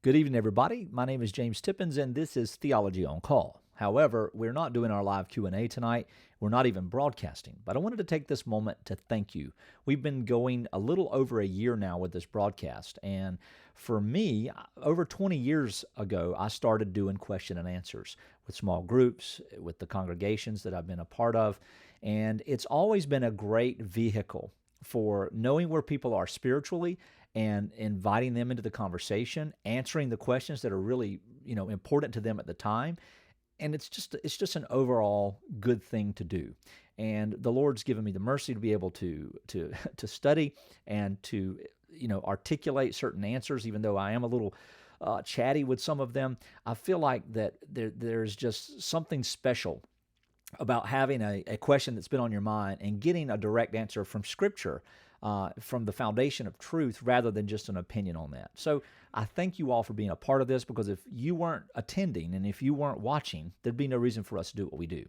Good evening, everybody. My name is James Tippins, and this is Theology on Call. However, we're not doing our live Q&A tonight. We're not even broadcasting, but I wanted to take this moment to thank you. We've been going a little over a year now with this broadcast, and for me, over 20 years ago, I started doing question and answers with small groups, with the congregations that I've been a part of, and it's always been a great vehicle for knowing where people are spiritually and inviting them into the conversation, answering the questions that are really, important to them at the time. And it's just an overall good thing to do. And the Lord's given me the mercy to be able to study and to, articulate certain answers, even though I am a little chatty with some of them. I feel like that there's just something special about having a question that's been on your mind and getting a direct answer from Scripture, from the foundation of truth, rather than just an opinion on that. So I thank you all for being a part of this, because if you weren't attending and if you weren't watching, there'd be no reason for us to do what we do.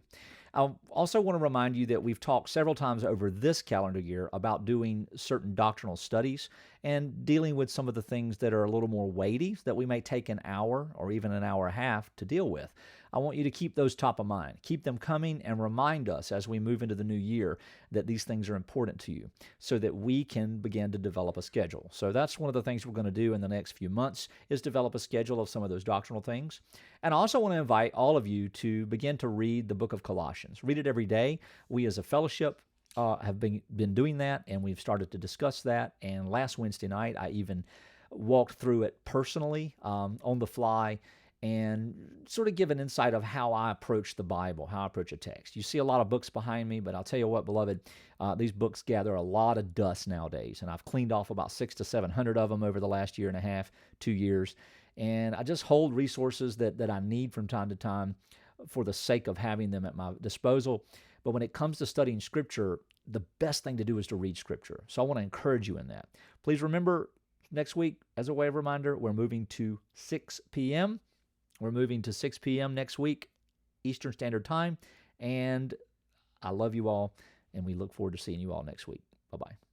I also want to remind you that we've talked several times over this calendar year about doing certain doctrinal studies and dealing with some of the things that are a little more weighty that we may take an hour or even an hour and a half to deal with. I want you to keep those top of mind. Keep them coming and remind us as we move into the new year that these things are important to you so that we can begin to develop a schedule. So that's one of the things we're going to do in the next few months, is develop a schedule of some of those doctrinal things. And I also want to invite all of you to begin to read the book of Colossians. Read it every day. We as a fellowship have been doing that, and we've started to discuss that. And last Wednesday night, I even walked through it personally on the fly, and sort of give an insight of how I approach the Bible, how I approach a text. You see a lot of books behind me, but I'll tell you what, beloved, these books gather a lot of dust nowadays, and I've cleaned off about 600 to 700 of them over the last year and a half, 2 years, and I just hold resources that I need from time to time for the sake of having them at my disposal. But when it comes to studying Scripture, the best thing to do is to read Scripture. So I want to encourage you in that. Please remember, next week, as a way of reminder, we're moving to 6 p.m., We're moving to 6 p.m. next week, Eastern Standard Time, and I love you all, and we look forward to seeing you all next week. Bye-bye.